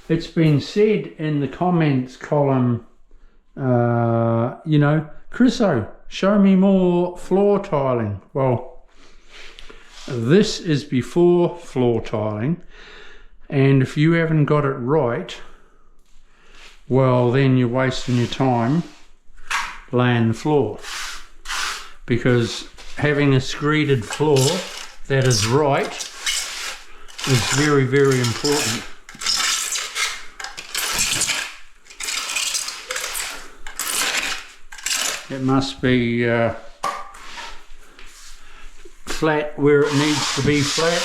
it's been said in the comments column, you know, Chriso, show me more floor tiling. Well, this is before floor tiling, and if you haven't got it right, well, then you're wasting your time laying the floor, because having a screeded floor that is right is very, very important. It must be flat where it needs to be flat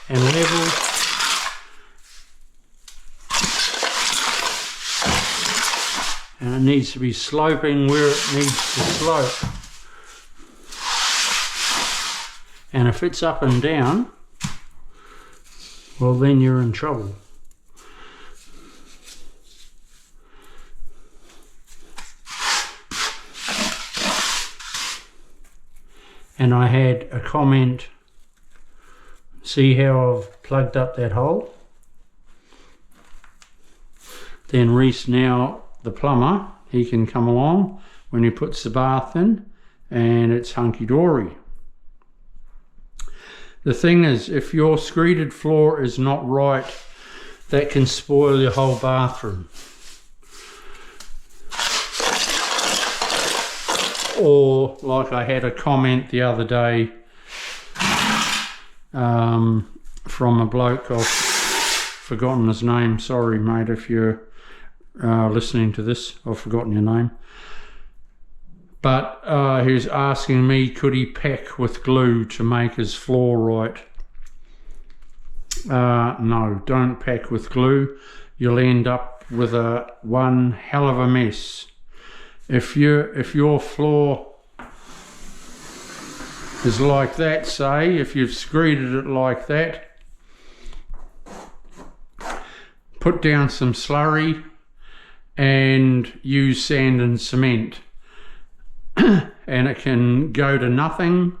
and level. And it needs to be sloping where it needs to slope. And if it's up and down, well, then you're in trouble. And I had a comment, see how I've plugged up that hole? Then Reese, now the plumber, he can come along when he puts the bath in and it's hunky-dory. The thing is, if your screeded floor is not right, that can spoil your whole bathroom. Or, like I had a comment the other day from a bloke, I've forgotten his name, sorry mate if you're listening to this, I've forgotten your name. But he was asking me, could he pack with glue to make his floor right? No, don't pack with glue. You'll end up with one hell of a mess. If your floor is like that, say, if you've screeded it like that, put down some slurry and use sand and cement. And it can go to nothing.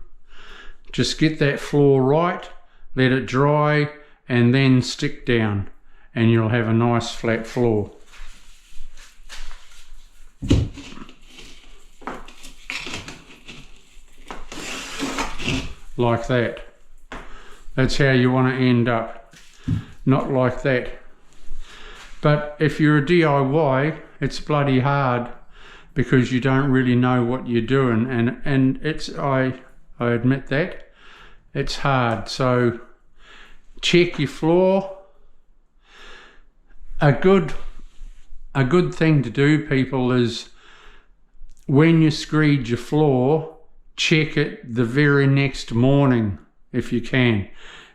Just get that floor right, let it dry, and then stick down, and you'll have a nice flat floor. Like that. That's how you want to end up, not like that. But if you're a DIY, it's bloody hard, because you don't really know what you're doing, and it's I admit that it's hard. So check your floor. A good thing to do, people, is when you screed your floor, check it the very next morning if you can,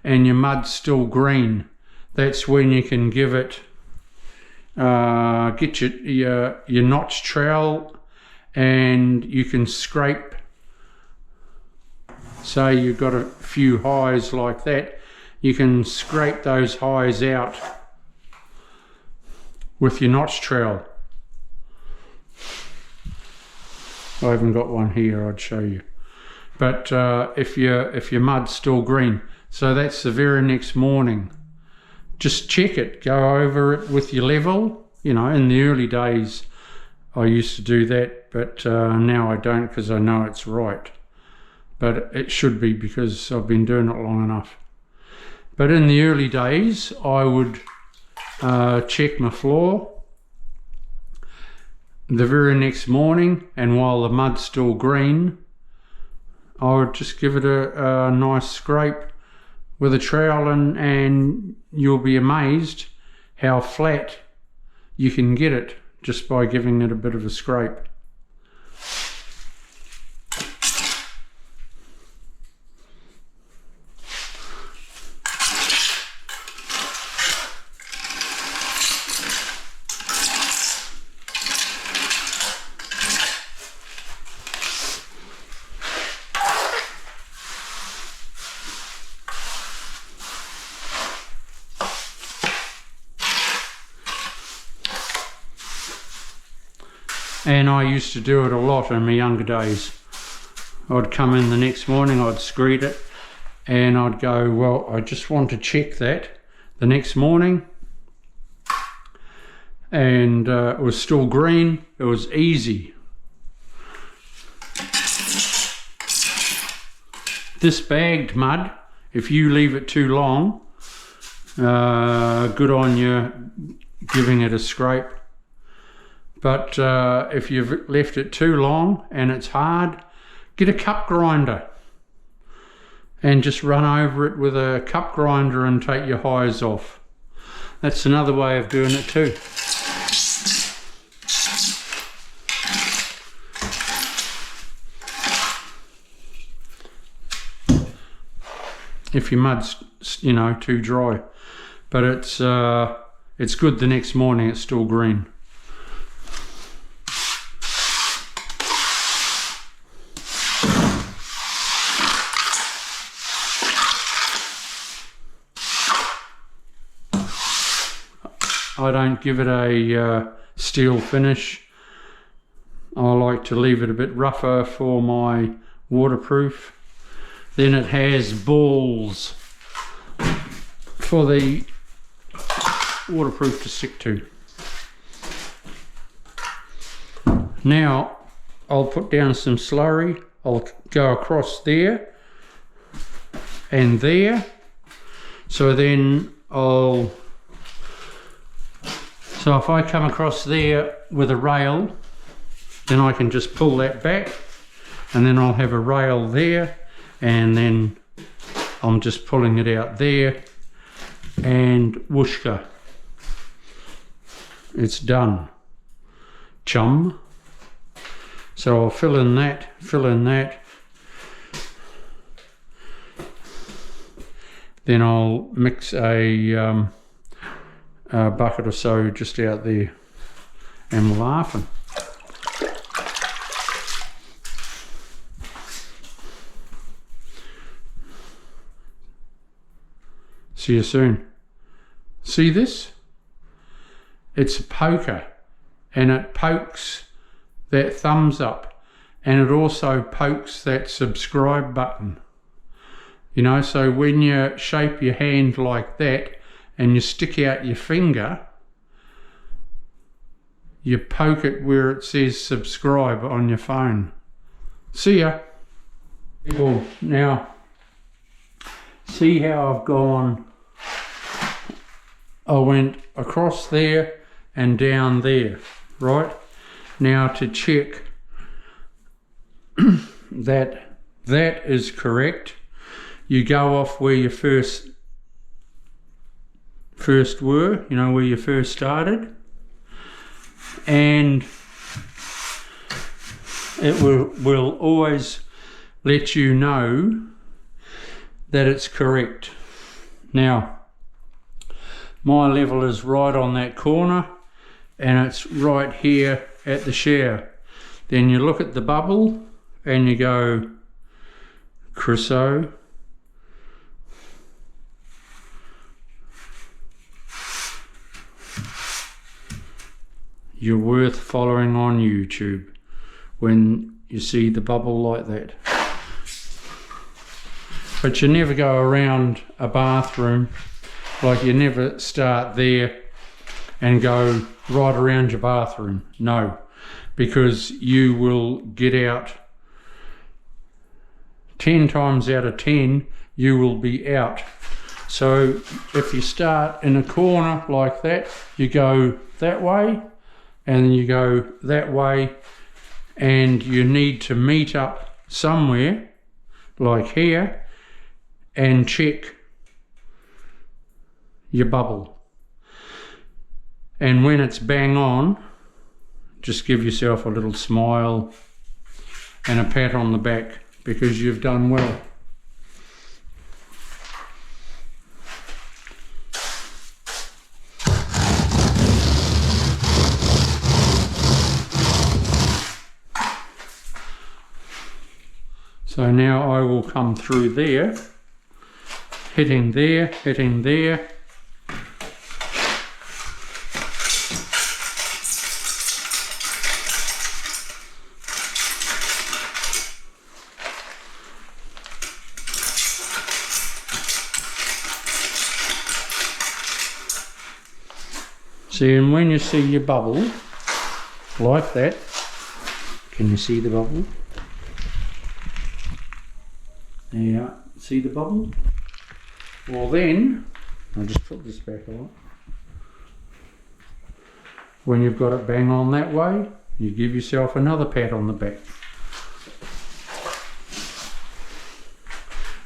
and your mud's still green. That's when you can give it get your notch trowel, and you can scrape. Say you've got a few highs like that, you can scrape those highs out with your notch trowel. I haven't got one here, I'd show you. But if your mud's still green, so that's the very next morning. Just check it, go over it with your level. You know, in the early days I used to do that, but now I don't, because I know it's right. But it should be, because I've been doing it long enough. But in the early days I would check my floor the very next morning, and while the mud's still green, I would just give it a nice scrape with a trowel, and you'll be amazed how flat you can get it just by giving it a bit of a scrape. And I used to do it a lot in my younger days. I'd come in the next morning, I'd screed it, and I'd go, well, I just want to check that the next morning. and it was still green. It was easy. This bagged mud, if you leave it too long, good on you giving it a scrape. But if you've left it too long and it's hard, get a cup grinder and just run over it with a cup grinder and take your highs off. That's another way of doing it too. If your mud's, you know, too dry, but it's good the next morning. It's still green. I don't give it a steel finish. I like to leave it a bit rougher for my waterproof. Then it has balls for the waterproof to stick to. Now I'll put down some slurry. I'll go across there and there. So then so if I come across there with a rail, then I can just pull that back, and then I'll have a rail there, and then I'm just pulling it out there, and whooshka, it's done, chum. So I'll fill in that, then I'll mix a bucket or so just out there, and we're laughing. See you soon. See this? It's a poker, and it pokes that thumbs up, and it also pokes that subscribe button. You know, so when you shape your hand like that and you stick out your finger, you poke it where it says subscribe on your phone. See ya. Well, now see how I've gone. I went across there and down there, right? Now to check that is correct, you go off where you first were, you know, where you first started, and it will always let you know that it's correct. Now my level is right on that corner, and it's right here at the shower. Then you look at the bubble and you go, Chriso, you're worth following on YouTube when you see the bubble like that. But you never go around a bathroom, like you never start there and go right around your bathroom. No, because you will get out 10 times out of 10, you will be out. So if you start in a corner like that, you go that way, and you go that way, and you need to meet up somewhere like here and check your bubble. And when it's bang on, just give yourself a little smile and a pat on the back, because you've done well. So now I will come through there, hitting there, hitting there. See, and when you see your bubble like that, can you see the bubble? There you are. See the bubble? Well then, I'll just put this back on. When you've got it bang on that way, you give yourself another pat on the back.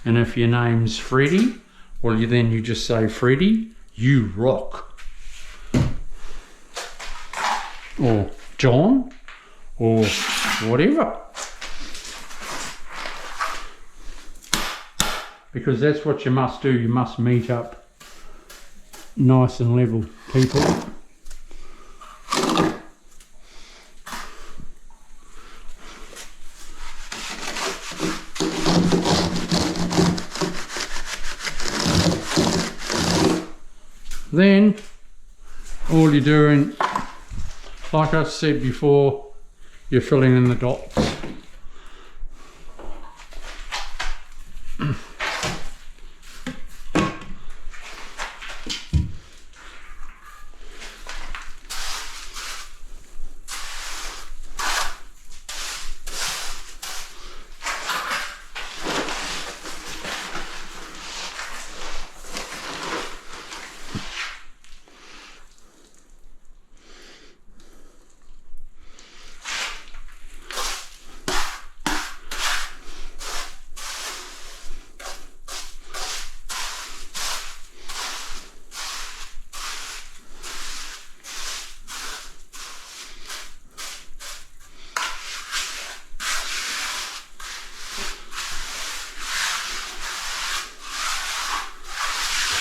And if your name's Freddie, well then you just say, Freddie, you rock. Or John, or whatever. Because that's what you must do. You must meet up nice and level, people. Then all you're doing, like I said before, you're filling in the dots.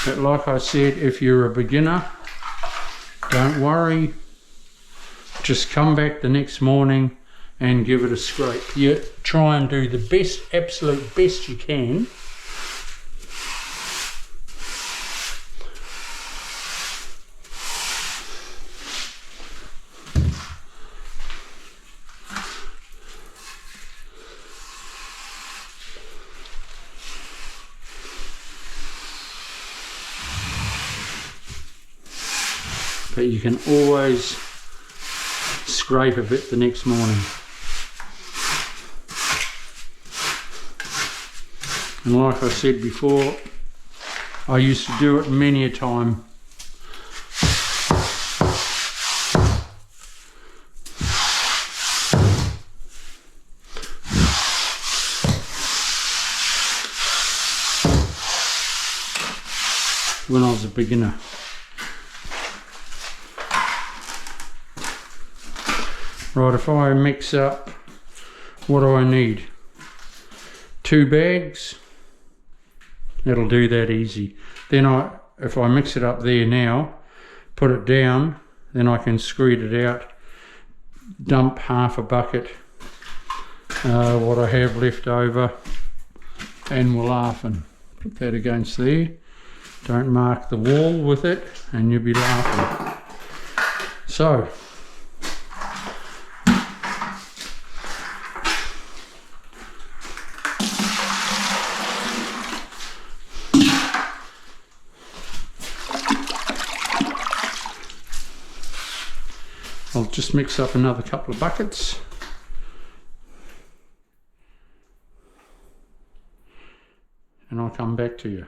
But like I said, if you're a beginner, don't worry. Just come back the next morning and give it a scrape. You try and do the best, absolute best you can. But you can always scrape a bit the next morning. And like I said before, I used to do it many a time. When I was a beginner. Right, if I mix up, what do I need? 2 bags. That'll do that easy. Then if I mix it up there now, put it down, then I can screed it out, dump half a bucket, what I have left over, and we're laughing. Put that against there. Don't mark the wall with it, and you'll be laughing. So, I'll just mix up another couple of buckets. And I'll come back to you.